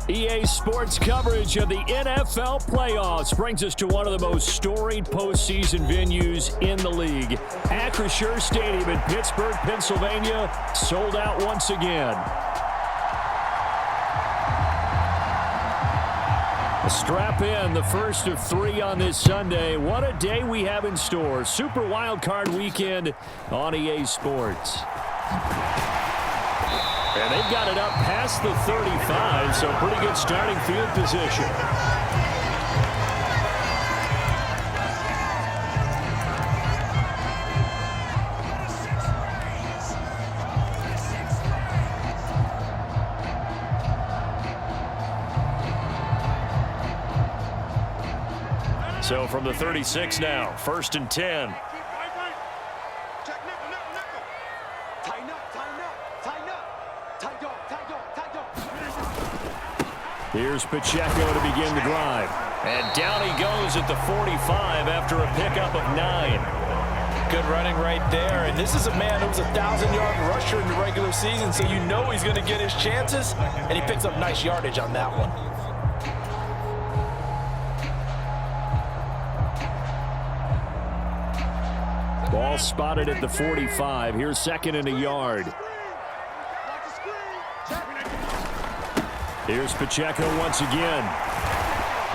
EA Sports coverage of the NFL playoffs brings us to one of the most storied postseason venues in the league. Acrisure Stadium in Pittsburgh, Pennsylvania, sold out once again. Strap in, the first of 3 on this Sunday. What a day we have in store. Super Wild Card Weekend on EA Sports. And they've got it up past the 35, so pretty good starting field position. So from the 36 now, 1st and 10. Here's Pacheco to begin the drive. And down he goes at the 45 after a pickup of 9. Good running right there. And this is a man who was a 1,000-yard rusher in the regular season, so you know he's going to get his chances. And he picks up nice yardage on that one. Ball spotted at the 45. Here's 2nd and a yard. Here's Pacheco once again.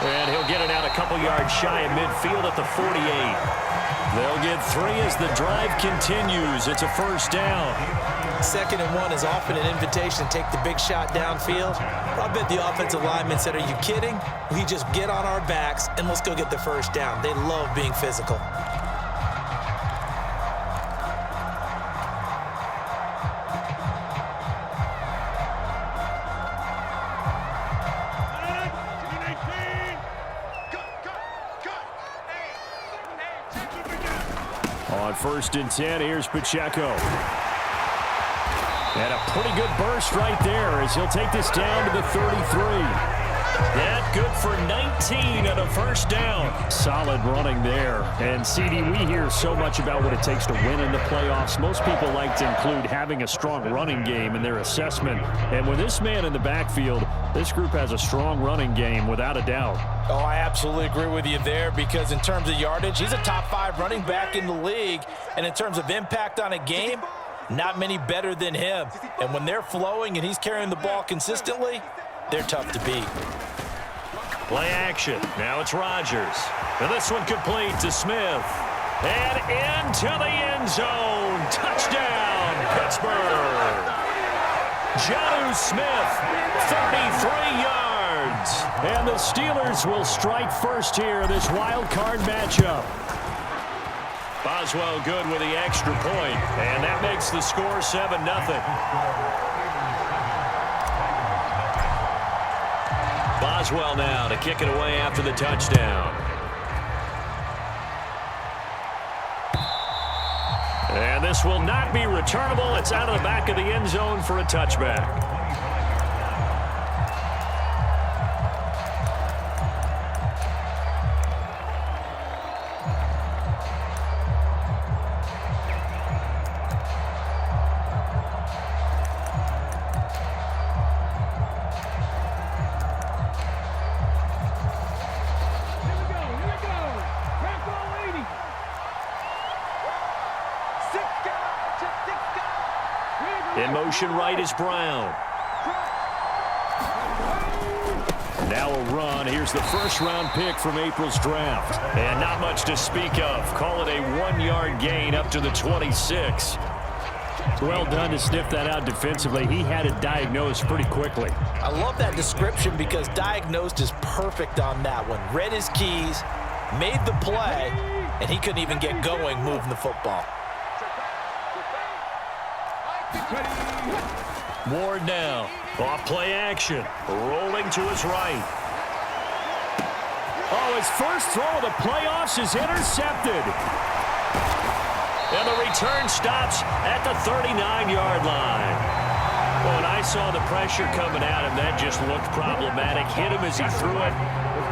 And he'll get it out a couple yards shy of midfield at the 48. They'll get 3 as the drive continues. It's a 1st down. 2nd and 1 is often an invitation to take the big shot downfield. I bet the offensive lineman said, "Are you kidding? We just get on our backs and let's go get the 1st down." They love being physical. On 1st and 10, here's Pacheco. And a pretty good burst right there as he'll take this down to the 33. That good for 19 and a 1st down. Solid running there. And, CD, we hear so much about what it takes to win in the playoffs. Most people like to include having a strong running game in their assessment. And with this man in the backfield, this group has a strong running game without a doubt. Oh, I absolutely agree with you there because in terms of yardage, he's a top 5 running back in the league. And in terms of impact on a game, not many better than him. And when they're flowing and he's carrying the ball consistently, they're tough to beat. Play action. Now it's Rodgers. And this one complete to Smith. And into the end zone. Touchdown, Pittsburgh. Jonnu Smith, 33 yards. And the Steelers will strike first here in this wild card matchup. Boswell good with the extra point. And that makes the score 7-0. Boswell now to kick it away after the touchdown. And this will not be returnable. It's out of the back of the end zone for a touchback. In motion right is Brown. Now a run. Here's the 1st-round pick from April's draft. And not much to speak of. Call it a 1-yard gain up to the 26. Well done to sniff that out defensively. He had it diagnosed pretty quickly. I love that description because diagnosed is perfect on that one. Read his keys, made the play, and he couldn't even get going moving the football. Ward now. Off play action. Rolling to his right. Oh, his first throw of the playoffs is intercepted. And the return stops at the 39-yard line. When I saw the pressure coming at him, that just looked problematic. Hit him as he threw it,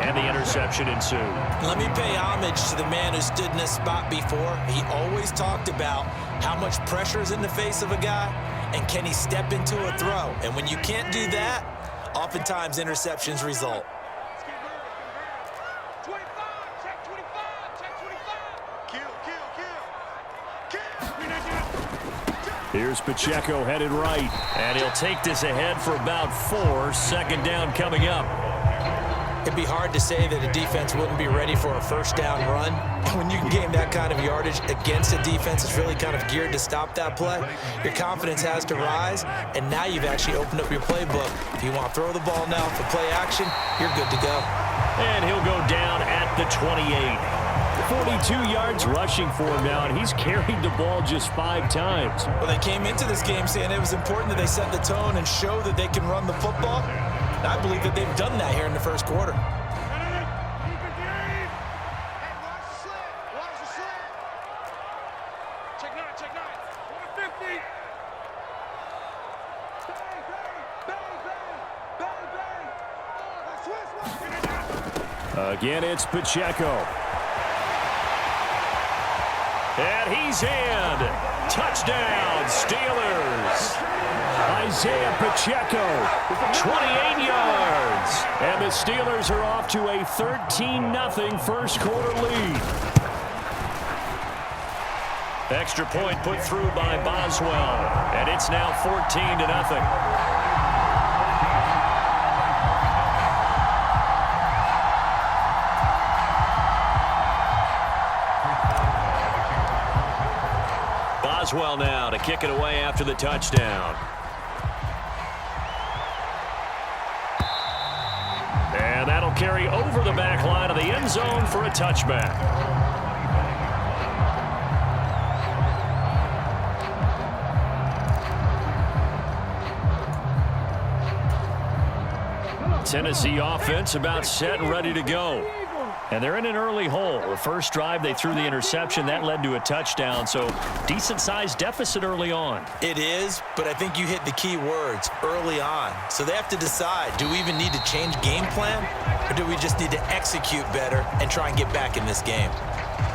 and the interception ensued. Let me pay homage to the man who stood in this spot before. He always talked about how much pressure is in the face of a guy, and can he step into a throw? And when you can't do that, oftentimes interceptions result. Here's Pacheco headed right, and he'll take this ahead for about 4. Second down coming up. It'd be hard to say that a defense wouldn't be ready for a first down run. When you can gain that kind of yardage against a defense that's really kind of geared to stop that play, your confidence has to rise, and now you've actually opened up your playbook. If you want to throw the ball now for play action, you're good to go. And he'll go down at the 28. 42 yards rushing for him now, and he's carried the ball just 5 times. Well, they came into this game saying it was important that they set the tone and show that they can run the football. And I believe that they've done that here in the first quarter. Again, it's Pacheco. And he's in. Touchdown, Steelers. Isaiah Pacheco, 28 yards. And the Steelers are off to a 13-0 first quarter lead. Extra point put through by Boswell. And it's now 14-0. Boswell now to kick it away after the touchdown. And that'll carry over the back line of the end zone for a touchback. Tennessee offense about set and ready to go. And they're in an early hole. The first drive, they threw the interception. That led to a touchdown, so decent-sized deficit early on. It is, but I think you hit the key words, early on. So they have to decide, do we even need to change game plan, or do we just need to execute better and try and get back in this game?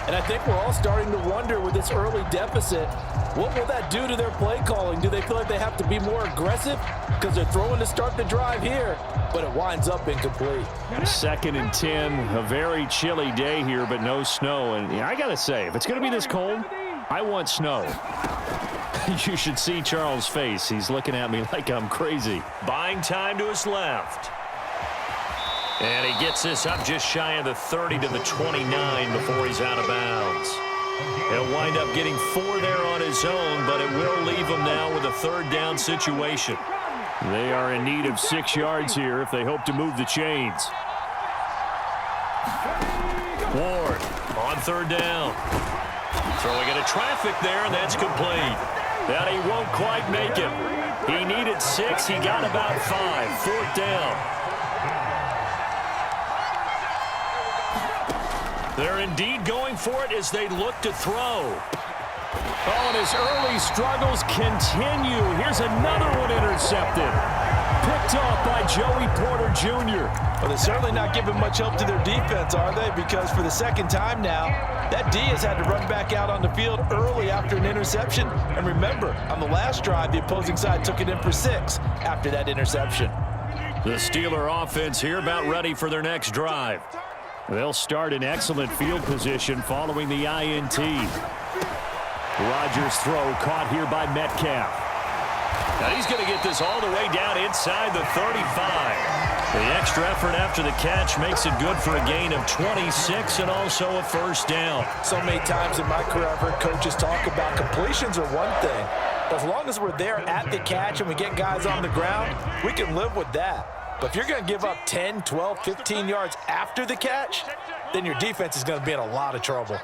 And I think we're all starting to wonder with this early deficit, what will that do to their play calling? Do they feel like they have to be more aggressive because they're throwing to start the drive here, but it winds up incomplete? 2nd and 10, a very chilly day here, but no snow. And I got to say, if it's going to be this cold, I want snow. You should see Charles' face. He's looking at me like I'm crazy. Buying time to his left. And he gets this up just shy of the 30 to the 29 before he's out of bounds. He'll wind up getting 4 there on his own, but it will leave him now with a 3rd down situation. They are in need of 6 yards here if they hope to move the chains. Ward on 3rd down. Throwing into traffic there, and that's complete. That he won't quite make it. He needed 6. He got about 5. 4th down. They're indeed going for it as they look to throw. Oh, and his early struggles continue. Here's another one intercepted. Picked off by Joey Porter Jr. Well, they're certainly not giving much help to their defense, are they? Because for the 2nd time now, that D has had to run back out on the field early after an interception. And remember, on the last drive, the opposing side took it in for 6 after that interception. The Steeler offense here about ready for their next drive. They'll start in excellent field position following the INT. Rodgers' throw caught here by Metcalf. Now he's going to get this all the way down inside the 35. The extra effort after the catch makes it good for a gain of 26 and also a 1st down. So many times in my career I've heard coaches talk about completions are one thing. But as long as we're there at the catch and we get guys on the ground, we can live with that. But if you're going to give up 10, 12, 15 yards after the catch, then your defense is going to be in a lot of trouble.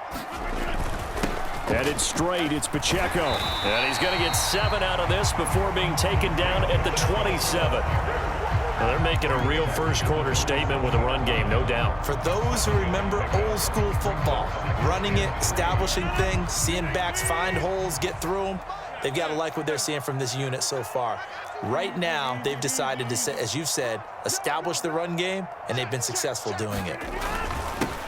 Headed straight, it's Pacheco. And he's going to get 7 out of this before being taken down at the 27. Well, they're making a real first quarter statement with a run game, no doubt. For those who remember old school football, running it, establishing things, seeing backs find holes, get through them, they've got to like what they're seeing from this unit so far. Right now, they've decided to, as you've said, establish the run game, and they've been successful doing it.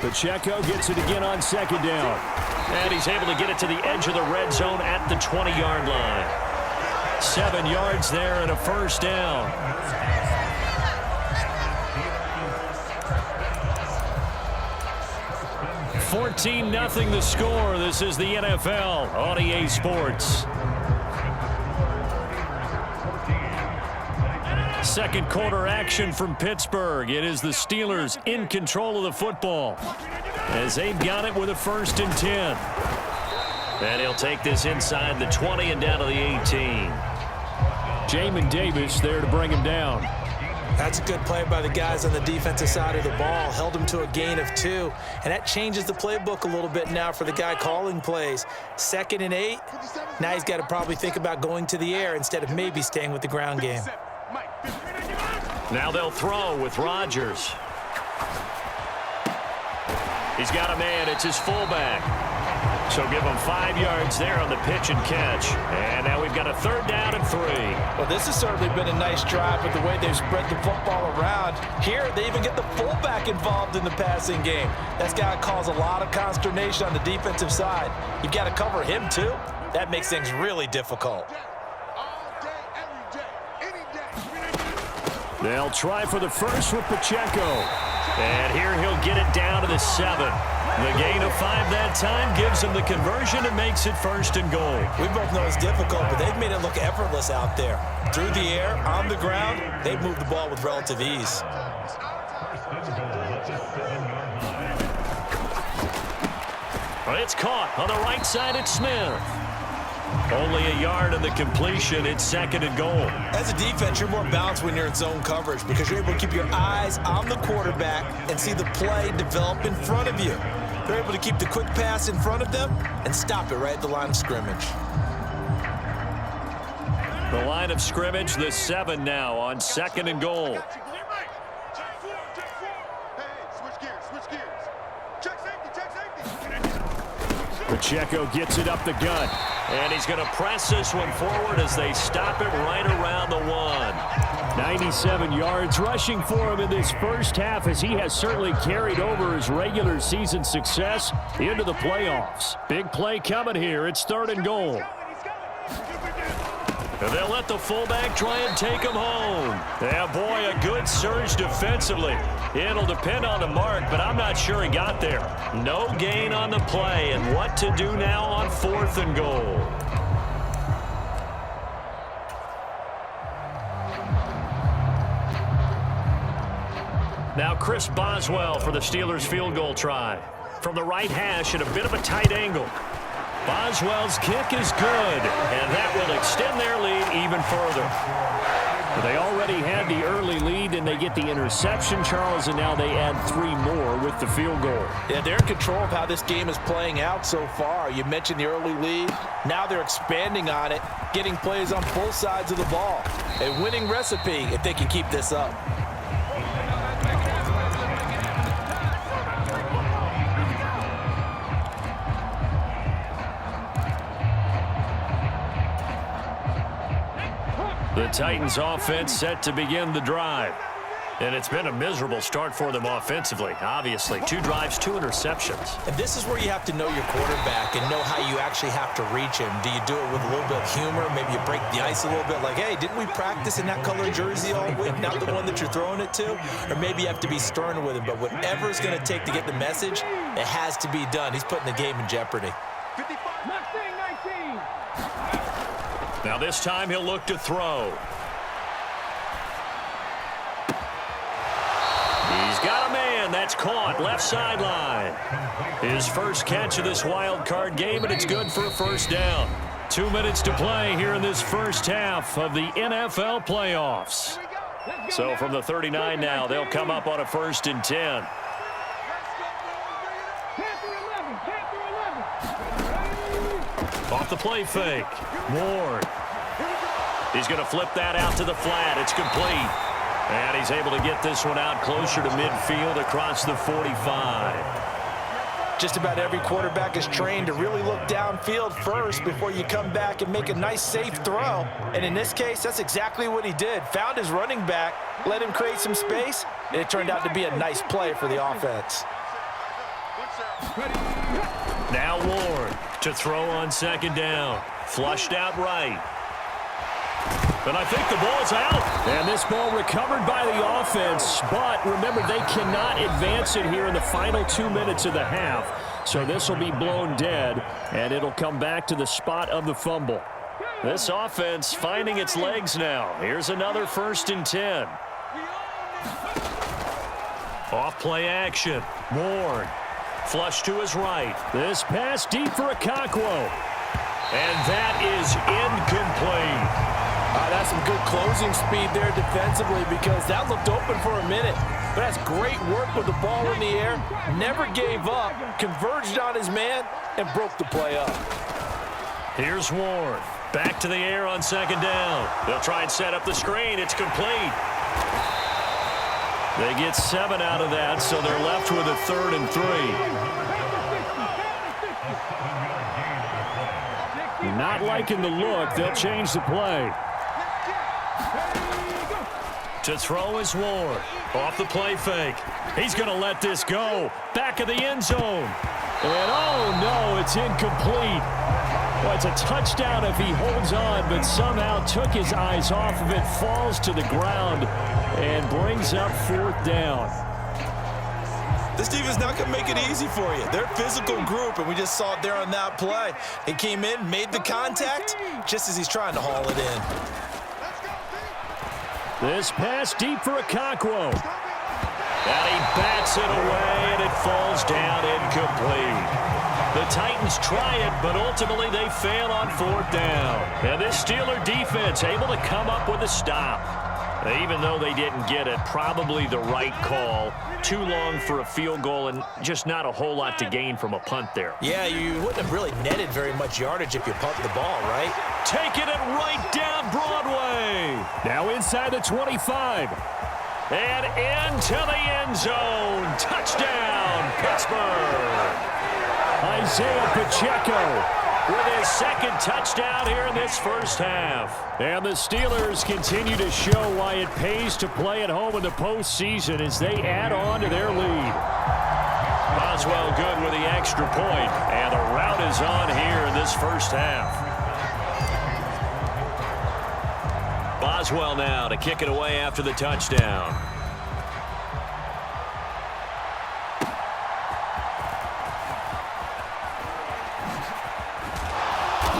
Pacheco gets it again on 2nd down. And he's able to get it to the edge of the red zone at the 20-yard line. 7 yards there and a 1st down. 14-0 the score. This is the NFL on EA Sports. Second quarter action from Pittsburgh. It is the Steelers in control of the football as they've got it with a 1st and 10. And he'll take this inside the 20 and down to the 18. Jamin Davis there to bring him down. That's a good play by the guys on the defensive side of the ball. Held him to a gain of 2. And that changes the playbook a little bit now for the guy calling plays. 2nd and 8. Now he's got to probably think about going to the air instead of maybe staying with the ground game. Now they'll throw with Rodgers. He's got a man. It's his fullback. So give him 5 yards there on the pitch and catch. And now we've got a 3rd down and 3. Well, this has certainly been a nice drive with the way they've spread the football around. Here, they even get the fullback involved in the passing game. That's got to cause a lot of consternation on the defensive side. You've got to cover him, too. That makes things really difficult. They'll try for the first with Pacheco. And here he'll get it down to the 7. The gain of 5 that time gives him the conversion and makes it 1st and goal. We both know it's difficult, but they've made it look effortless out there. Through the air, on the ground, they've moved the ball with relative ease. Well, it's caught on the right side. It's Smith. Only a yard in the completion. It's 2nd and goal. As a defense, you're more balanced when you're in zone coverage because you're able to keep your eyes on the quarterback and see the play develop in front of you. They're able to keep the quick pass in front of them and stop it right at the line of scrimmage. The line of scrimmage, the 7 now on 2nd and goal. Pacheco gets it up the gut. And he's going to press this one forward as they stop it right around the 1. 97 yards rushing for him in this first half as he has certainly carried over his regular season success into the playoffs. Big play coming here. It's 3rd and goal. And they'll let the fullback try and take him home. Yeah, boy, a good surge defensively. It'll depend on the mark, but I'm not sure he got there. No gain on the play, and what to do now on 4th and goal. Now Chris Boswell for the Steelers field goal try. From the right hash at a bit of a tight angle. Boswell's kick is good, and that will extend their lead even further. They already had the early lead, and they get the interception, Charles, and now they add 3 more with the field goal. Yeah, they're in control of how this game is playing out so far. You mentioned the early lead. Now they're expanding on it, getting plays on both sides of the ball. A winning recipe if they can keep this up. The Titans offense set to begin the drive. And it's been a miserable start for them offensively, obviously. 2 drives, 2 interceptions. And this is where you have to know your quarterback and know how you actually have to reach him. Do you do it with a little bit of humor? Maybe you break the ice a little bit like, hey, didn't we practice in that color jersey all week, not the one that you're throwing it to? Or maybe you have to be stern with him. But whatever it's going to take to get the message, it has to be done. He's putting the game in jeopardy. Now this time he'll look to throw. He's got a man. That's caught. Left sideline. His first catch of this wild card game, and it's good for a 1st down. 2 minutes to play here in this first half of the NFL playoffs. So from the 39 now, they'll come up on a 1st and 10. Off the play fake. Ward. He's going to flip that out to the flat. It's complete. And he's able to get this one out closer to midfield across the 45. Just about every quarterback is trained to really look downfield first before you come back and make a nice, safe throw. And in this case, that's exactly what he did. Found his running back, let him create some space, and it turned out to be a nice play for the offense. Now Ward to throw on 2nd down. Flushed out right. And I think the ball's out. And this ball recovered by the offense. But remember, they cannot advance it here in the final 2 minutes of the half. So this will be blown dead, and it'll come back to the spot of the fumble. This offense finding its legs now. Here's another 1st and 10. Off play action. Ward. Flush to his right. This pass deep for Okonkwo. And that is incomplete. That's some good closing speed there defensively because that looked open for a minute. But that's great work with the ball in the air. Never gave up, converged on his man, and broke the play up. Here's Ward. Back to the air on 2nd down. They'll try and set up the screen. It's complete. They get 7 out of that, so they're left with a 3rd and 3. Not liking the look. They'll change the play. To throw is Ward. Off the play fake. He's going to let this go. Back of the end zone. And oh no, it's incomplete. Well, it's a touchdown if he holds on, but somehow took his eyes off of it, falls to the ground, and brings up 4th down. This defense not going to make it easy for you. They're a physical group, and we just saw it there on that play. He came in, made the contact, just as he's trying to haul it in. This pass deep for Okonkwo. And he bats it away, and it falls down incomplete. The Titans try it, but ultimately they fail on 4th down. And this Steeler defense able to come up with a stop. Even though they didn't get it, probably the right call. Too long for a field goal and just not a whole lot to gain from a punt there. Yeah, you wouldn't have really netted very much yardage if you pumped the ball, right? Taking it right down Broadway. Now inside the 25. And into the end zone. Touchdown, Pittsburgh. Isaiah Pacheco with his 2nd touchdown here in this 1st half. And the Steelers continue to show why it pays to play at home in the postseason as they add on to their lead. Boswell good with the extra point, and the rout is on here in this 1st half. Boswell now to kick it away after the touchdown.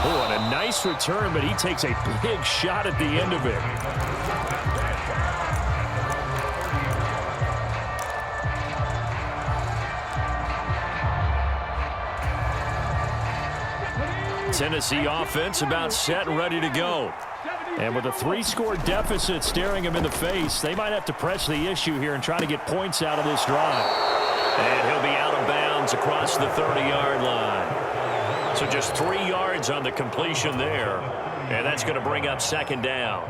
Oh, and a nice return, but he takes a big shot at the end of it. Tennessee offense about set and ready to go. And with a 3-score deficit staring him in the face, they might have to press the issue here and try to get points out of this drive. And he'll be out of bounds across the 30-yard line. So just 3 yards on the completion there. And that's going to bring up 2nd down.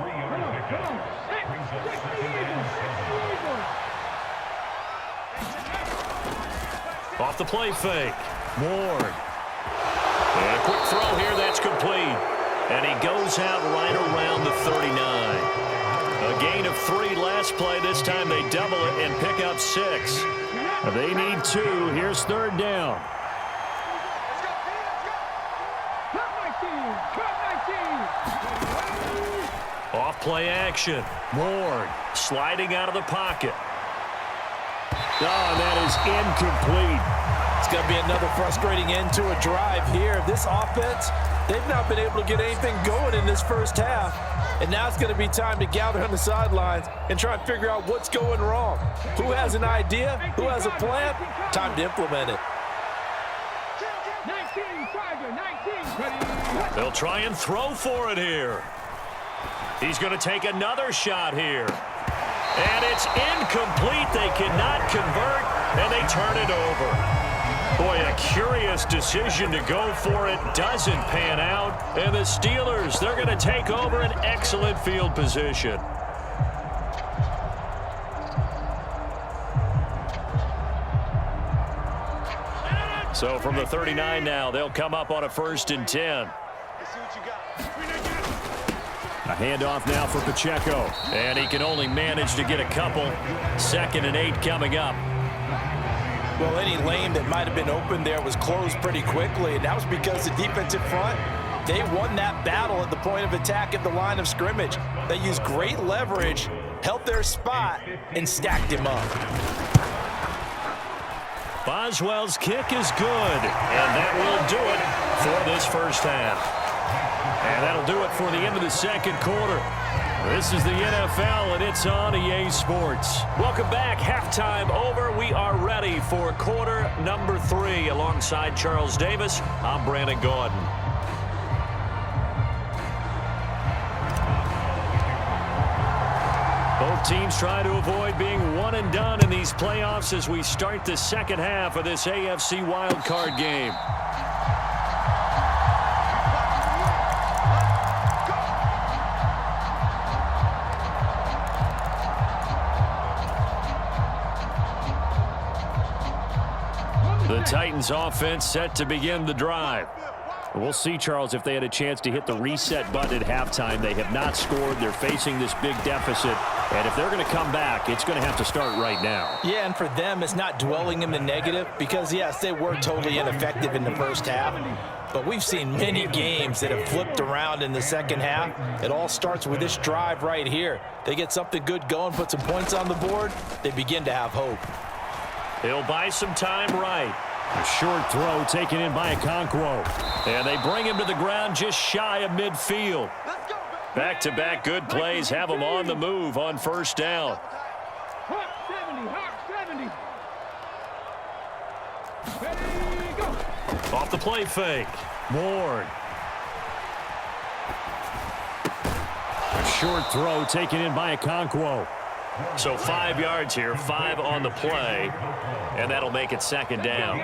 Off the play fake. Ward. And a quick throw here, that's complete. And he goes out right around the 39. A gain of 3 last play. This time they double it and pick up 6. They need 2. Here's 3rd down. Off play action. Ward sliding out of the pocket. Oh, that is incomplete. It's going to be another frustrating end to a drive here. This offense, they've not been able to get anything going in this 1st half. And now it's going to be time to gather on the sidelines and try and figure out what's going wrong. Who has an idea? Who has a plan? Time to implement it. They'll try and throw for it here. He's going to take another shot here. And it's incomplete. They cannot convert, and they turn it over. Boy, a curious decision to go for it. Doesn't pan out. And the Steelers, they're going to take over an excellent field position. So from the 39 now, they'll come up on a 1st and 10. A handoff now for Pacheco. And he can only manage to get a couple. 2nd and 8 coming up. Well, any lane that might have been open there was closed pretty quickly, and that was because the defensive front, they won that battle at the point of attack at the line of scrimmage. They used great leverage, held their spot, and stacked him up. Boswell's kick is good, and that will do it for this first half. And that'll do it for the end of the second quarter. This is the NFL, and it's on EA Sports. Welcome back. Halftime over. We are ready for quarter number 3. Alongside Charles Davis, I'm Brandon Gordon. Both teams try to avoid being one and done in these playoffs as we start the second half of this AFC wildcard game. The Titans offense set to begin the drive. We'll see, Charles, if they had a chance to hit the reset button at halftime. They have not scored. They're facing this big deficit. And if they're going to come back, it's going to have to start right now. Yeah, and for them, it's not dwelling in the negative because, yes, they were totally ineffective in the first half. But we've seen many games that have flipped around in the second half. It all starts with this drive right here. They get something good going, put some points on the board, they begin to have hope. He'll buy some time right. A short throw taken in by Okonkwo. And they bring him to the ground just shy of midfield. Back-to-back good plays have him on the move on first down. Off the play fake. Ward. A short throw taken in by Okonkwo. So 5 yards here, 5 on the play, and that'll make it second down.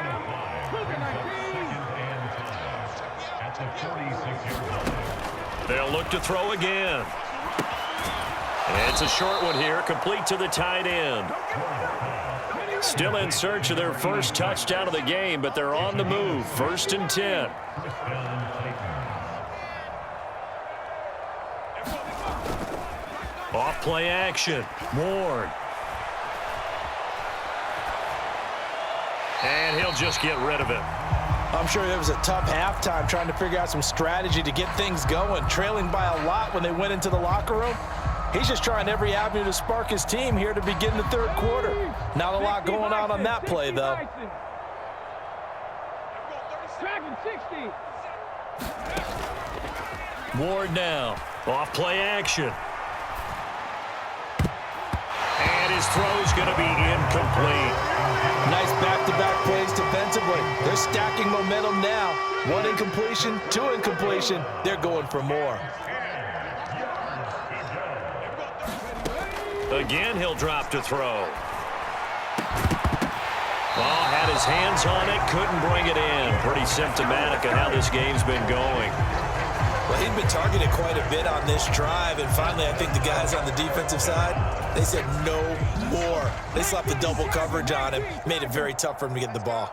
They'll look to throw again. It's a short one here, complete to the tight end. Still in search of their first touchdown of the game, but they're on the move, 1st and 10. Off play action. Ward. And he'll just get rid of it. I'm sure it was a tough halftime trying to figure out some strategy to get things going. Trailing by a lot when they went into the locker room. He's just trying every avenue to spark his team here to begin the third quarter. Not a lot going on that play, though. Ward now. Off play action. And his throw's going to be incomplete. Nice back-to-back plays defensively. They're stacking momentum now. 1 incompletion, 2 incompletion. They're going for more. Again, he'll drop to throw. Ball had his hands on it, couldn't bring it in. Pretty symptomatic of how this game's been going. Well, he'd been targeted quite a bit on this drive, and finally I think the guys on the defensive side, they said no more. They slapped the double coverage on him, made it very tough for him to get the ball.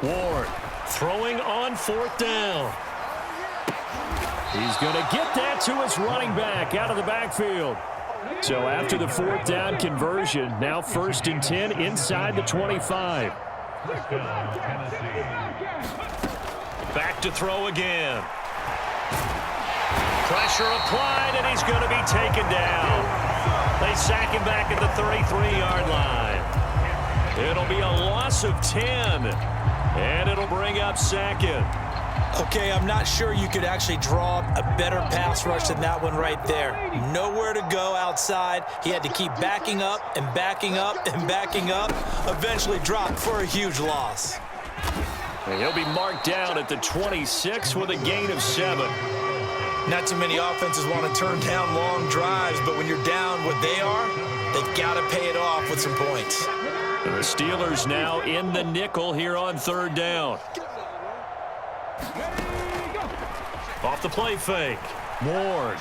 Ward throwing on 4th down. He's going to get that to his running back out of the backfield. So after the 4th down conversion, now 1st and 10 inside the 25. Back to throw again. Pressure applied, and he's going to be taken down. They sack him back at the 33-yard line. It'll be a loss of 10, and it'll bring up 2nd. Okay, I'm not sure you could actually draw a better pass rush than that one right there. Nowhere to go outside. He had to keep backing up and backing up and backing up. Eventually dropped for a huge loss. And he'll be marked down at the 26 with a gain of 7. Not too many offenses want to turn down long drives, but when you're down what they are, they've got to pay it off with some points. And the Steelers now in the nickel here on 3rd down. Off the play fake. Ward.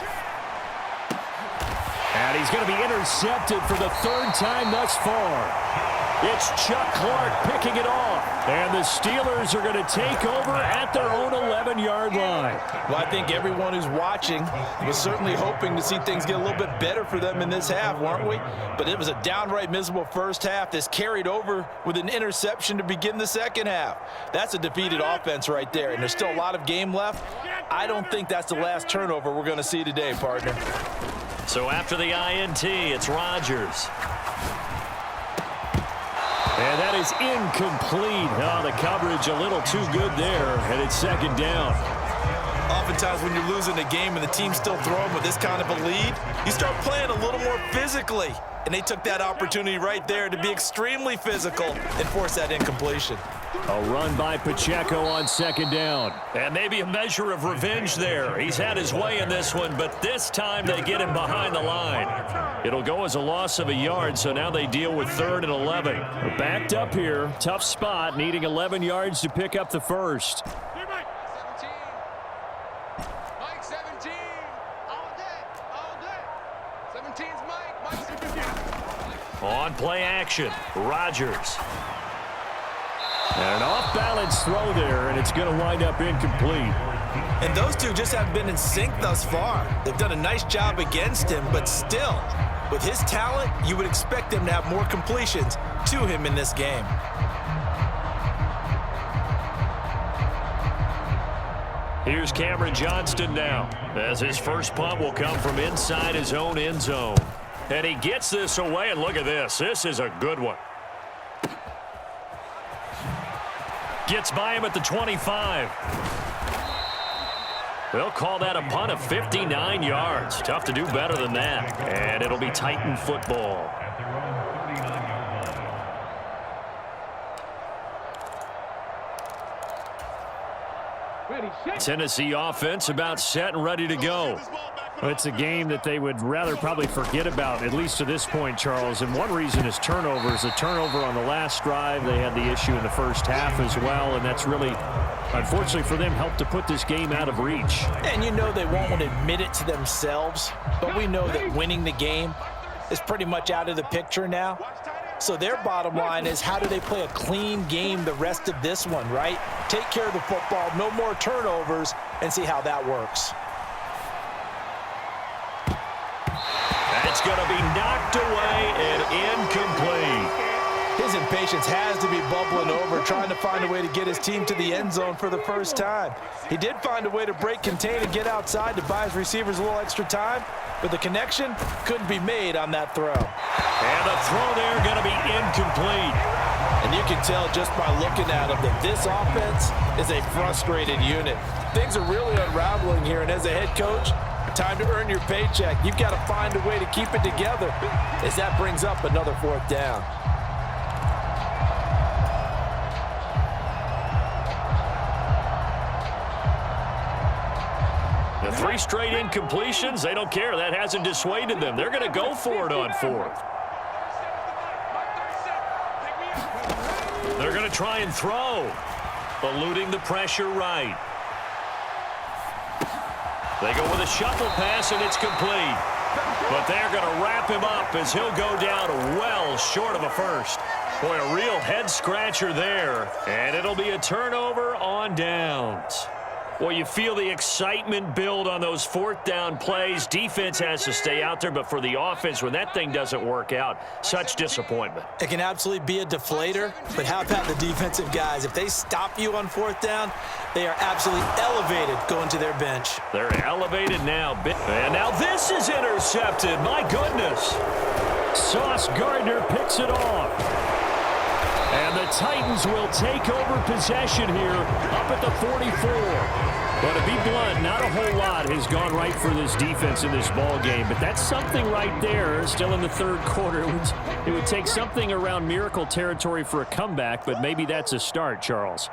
And he's going to be intercepted for the 3rd time thus far. It's Chuck Clark picking it off. And the Steelers are going to take over at their own 11-yard line. Well, I think everyone who's watching was certainly hoping to see things get a little bit better for them in this half, weren't we? But it was a downright miserable first half that's carried over with an interception to begin the second half. That's a defeated offense right there, and there's still a lot of game left. I don't think that's the last turnover we're going to see today, partner. So after the INT, it's Rodgers. And that is incomplete. Oh, the coverage a little too good there, and it's second down. Oftentimes when you're losing a game and the team's still throwing with this kind of a lead, you start playing a little more physically. And they took that opportunity right there to be extremely physical and force that incompletion. A run by Pacheco on second down. And maybe a measure of revenge there. He's had his way in this one, but this time they get him behind the line. It'll go as a loss of a yard, so now they deal with 3rd and 11. They're backed up here. Tough spot, needing 11 yards to pick up the first. On play action, Rodgers. And an off-balance throw there, and it's going to wind up incomplete. And those two just haven't been in sync thus far. They've done a nice job against him, but still, with his talent, you would expect him to have more completions to him in this game. Here's Cameron Johnston now, as his first punt will come from inside his own end zone. And he gets this away, and look at this. This is a good one. Gets by him at the 25. They'll call that a punt of 59 yards. Tough to do better than that. And it'll be Titan football. Tennessee offense about set and ready to go. Well, it's a game that they would rather probably forget about, at least to this point, Charles. And one reason is turnovers. A turnover on the last drive. They had the issue in the first half as well, and that's really, unfortunately for them, helped to put this game out of reach. And you know they won't admit it to themselves, but we know that winning the game is pretty much out of the picture now. So their bottom line is, how do they play a clean game the rest of this one, right? Take care of the football, no more turnovers, and see how that works. It's going to be knocked away and incomplete. His impatience has to be bubbling over, trying to find a way to get his team to the end zone for the first time. He did find a way to break contain and get outside to buy his receivers a little extra time, but the connection couldn't be made on that throw. And the throw there going to be incomplete. And you can tell just by looking at him that this offense is a frustrated unit. Things are really unraveling here, and as a head coach, time to earn your paycheck. You've got to find a way to keep it together as that brings up another 4th down. The 3 straight incompletions, they don't care. That hasn't dissuaded them. They're going to go for it on 4th. They're going to try and throw, eluding the pressure right. They go with a shuffle pass, and it's complete. But they're going to wrap him up as he'll go down well short of a first. Boy, a real head-scratcher there. And it'll be a turnover on downs. Well, you feel the excitement build on those 4th down plays. Defense has to stay out there, but for the offense, when that thing doesn't work out, such disappointment. It can absolutely be a deflator, but how about the defensive guys? If they stop you on 4th down, they are absolutely elevated going to their bench. They're elevated now. And now this is intercepted. My goodness. Sauce Gardner picks it off. And the Titans will take over possession here up at the 44. But to be blunt, not a whole lot has gone right for this defense in this ball game. But that's something right there. Still in the 3rd quarter. It would take something around miracle territory for a comeback, but maybe that's a start, Charles.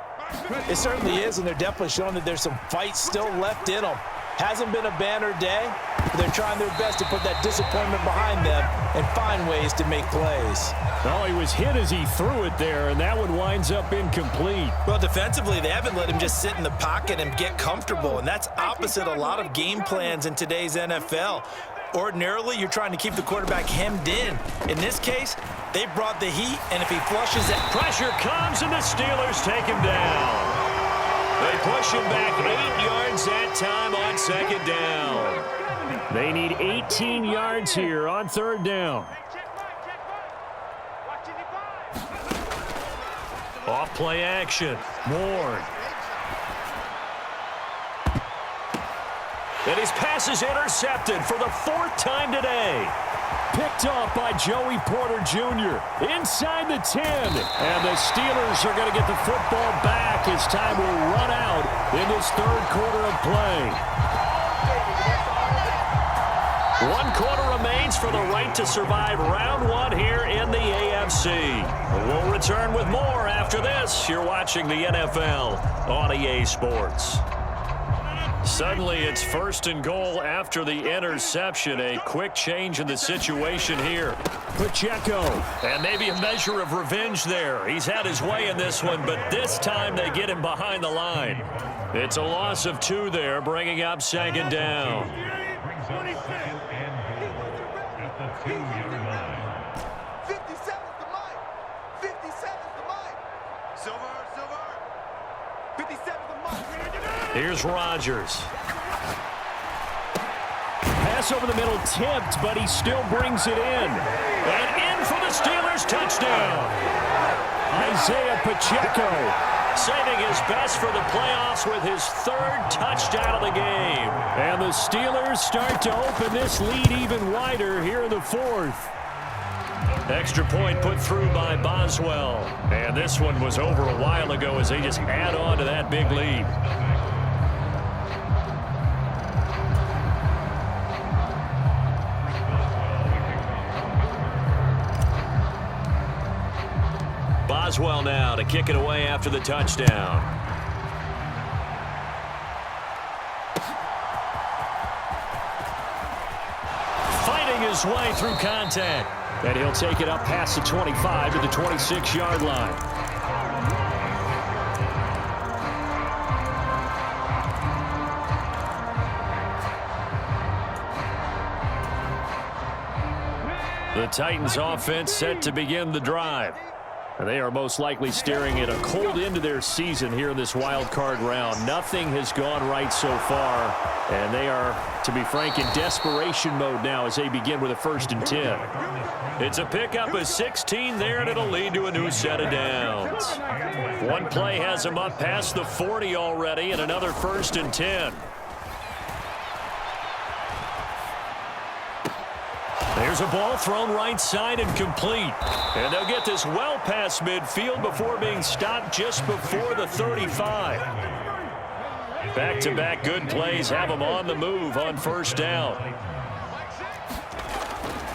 It certainly is, and they're definitely showing that there's some fight still left in them. Hasn't been a banner day, but they're trying their best to put that disappointment behind them and find ways to make plays. Well, he was hit as he threw it there, and that one winds up incomplete. Well, defensively, they haven't let him just sit in the pocket and get comfortable, and that's opposite a lot of game plans in today's NFL. Ordinarily, you're trying to keep the quarterback hemmed in. In this case, they brought the heat, and if he flushes it, pressure comes, and the Steelers take him down. They push him back 8 yards that time on 2nd down. They need 18 yards here on 3rd down. Off play action. Ward. And his pass is intercepted for the 4th time today. picked off by Joey Porter Jr. inside the 10. And the Steelers are going to get the football back as time will run out in this third quarter of play. 1 quarter remains for the right to survive round 1 here in the AFC. We'll return with more after this. You're watching the NFL on EA Sports. Suddenly, it's 1st and goal after the interception. A quick change in the situation here. Pacheco, and maybe a measure of revenge there. He's had his way in this one, but this time they get him behind the line. It's a loss of 2 there, bringing up 2nd down. Here's Rodgers. Pass over the middle tipped, but he still brings it in. And in for the Steelers touchdown. Isaiah Pacheco saving his best for the playoffs with his 3rd touchdown of the game. And the Steelers start to open this lead even wider here in the 4th. Extra point put through by Boswell. And this one was over a while ago as they just add on to that big lead. Boswell now to kick it away after the touchdown. Fighting his way through contact. And he'll take it up past the 25 to the 26-yard line. The Titans offense set to begin the drive. And they are most likely staring at a cold end to their season here in this wild card round. Nothing has gone right so far, and they are, to be frank, in desperation mode now as they begin with a 1st and 10. It's a pickup of 16 there, and it'll lead to a new set of downs. One play has them up past the 40 already, and another 1st and 10. There's a ball thrown right side and complete. And they'll get this well past midfield before being stopped just before the 35. Back-to-back good plays have them on the move on 1st down.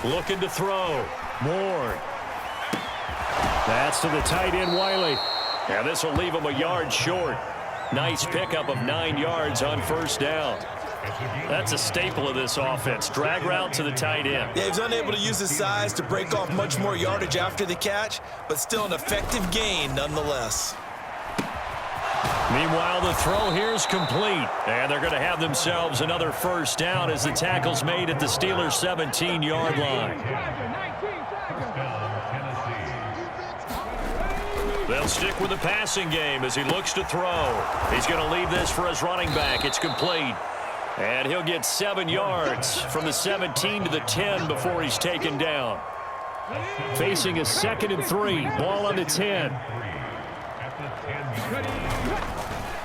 Looking to throw. Moore. That's to the tight end, Wiley. And this will leave him a yard short. Nice pickup of 9 yards on 1st down. That's a staple of this offense. Drag route to the tight end. Yeah, he was unable to use his size to break off much more yardage after the catch, but still an effective gain nonetheless. Meanwhile, the throw here is complete. And they're going to have themselves another 1st down as the tackle's made at the Steelers' 17-yard line. They'll stick with the passing game as he looks to throw. He's going to leave this for his running back. It's complete. And he'll get 7 yards from the 17 to the 10 before he's taken down. Facing a 2nd and 3. Ball on the 10.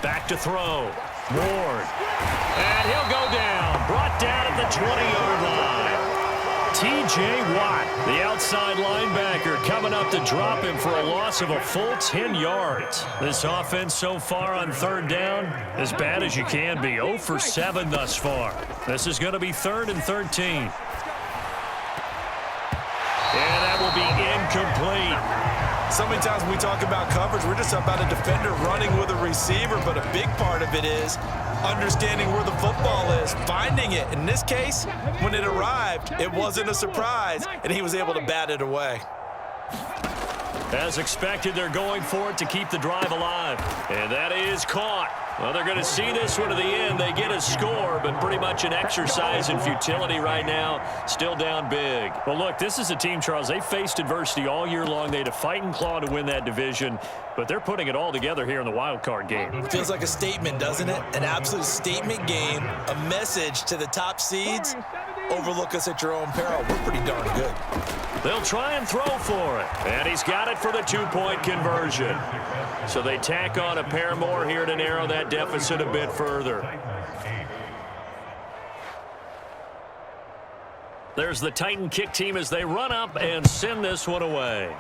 Back to throw. Ward. And he'll go down. Brought down at the 20-yard line. T.J. Watt, the outside linebacker, coming up to drop him for a loss of a full 10 yards. This offense so far on 3rd down, as bad as you can be. 0 for 7 thus far. This is going to be 3rd and 13. And that will be incomplete. So many times when we talk about coverage, we're just about a defender running with a receiver, but a big part of it is understanding where the football is, finding it. In this case, when it arrived, it wasn't a surprise, and he was able to bat it away. As expected, they're going for it to keep the drive alive. And that is caught. Well, they're going to see this one to the end. They get a score, but pretty much an exercise in futility right now. Still down big. Well, look, this is a team, Charles. They faced adversity all year long. They had to fight and claw to win that division, but they're putting it all together here in the wild card game. It feels like a statement, doesn't it? An absolute statement game, a message to the top seeds. Overlook us at your own peril. We're pretty darn good. They'll try and throw for it, and he's got it for the 2-point conversion. So they tack on a pair more here to narrow that deficit a bit further. There's the Titan kick team as they run up and send this one away.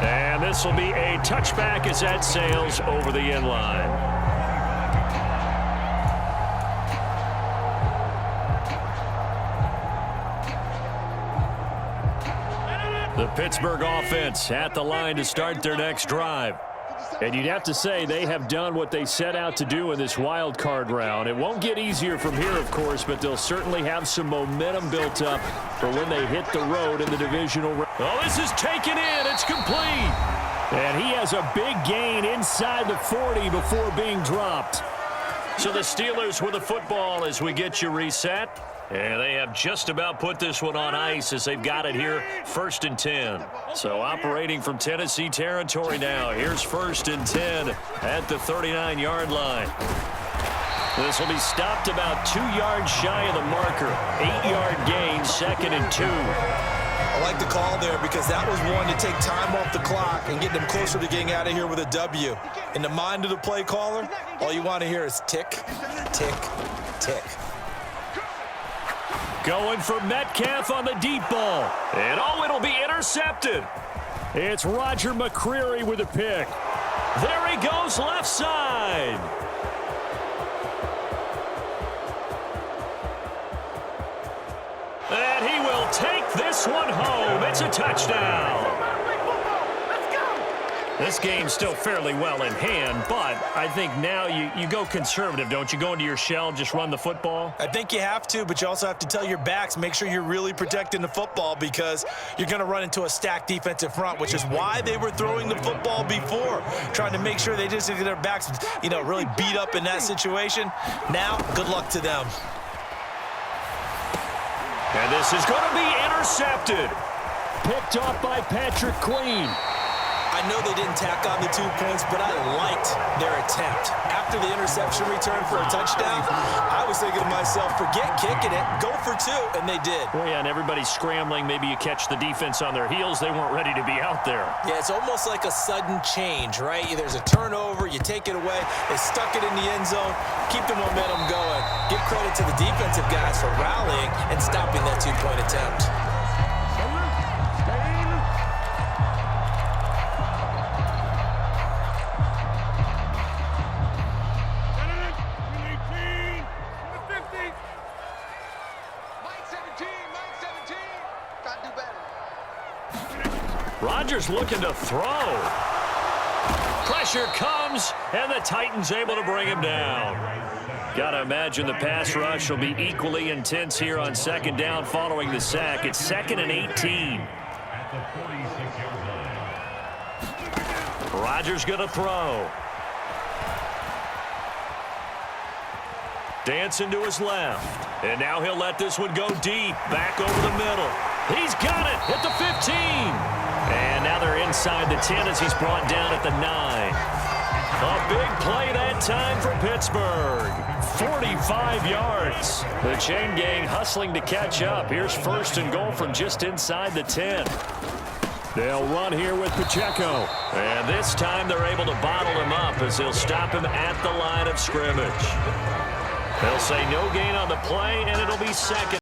And this will be a touchback as that sails over the end line. The Pittsburgh offense at the line to start their next drive. And you'd have to say they have done what they set out to do in this wild card round. It won't get easier from here, of course, but they'll certainly have some momentum built up for when they hit the road in the divisional round. Oh, this is taken in. It's complete. And he has a big gain inside the 40 before being dropped. So the Steelers with the football as we get you reset. And they have just about put this one on ice as they've got it here, 1st and 10. So operating from Tennessee territory now. Here's 1st and 10 at the 39-yard line. This will be stopped about 2 yards shy of the marker. 8-yard gain, 2nd and 2. I like the call there because that was one to take time off the clock and get them closer to getting out of here with a W. In the mind of the play caller, all you want to hear is tick, tick, tick. Going for Metcalf on the deep ball. And it'll be intercepted. It's Roger McCreary with a pick. There he goes left side. And he will take this one home. It's a touchdown. This game's still fairly well in hand, but I think now you go conservative, don't you? Go into your shell, just run the football? I think you have to, but you also have to tell your backs, make sure you're really protecting the football because you're going to run into a stacked defensive front, which is why they were throwing the football before, trying to make sure they just get their backs, really beat up in that situation. Now, good luck to them. And this is going to be intercepted. Picked off by Patrick Queen. I know they didn't tack on the 2 points, but I liked their attempt. After the interception return for a touchdown, I was thinking to myself, forget kicking it, go for 2, and they did. Well, yeah, and everybody's scrambling. Maybe you catch the defense on their heels. They weren't ready to be out there. Yeah, it's almost like a sudden change, right? There's a turnover, you take it away, they stuck it in the end zone, keep the momentum going. Give credit to the defensive guys for rallying and stopping that 2-point attempt. Rodgers looking to throw. Pressure comes, and the Titans able to bring him down. Got to imagine the pass rush will be equally intense here on 2nd down following the sack. It's 2nd and 18. Rodgers going to throw. Dancing to his left. And now he'll let this one go deep. Back over the middle. He's got it at the 15. And now they're inside the 10 as he's brought down at the 9. A big play that time for Pittsburgh. 45 yards. The chain gang hustling to catch up. Here's 1st and goal from just inside the 10. They'll run here with Pacheco. And this time they're able to bottle him up as they'll stop him at the line of scrimmage. They'll say no gain on the play, and it'll be 2nd.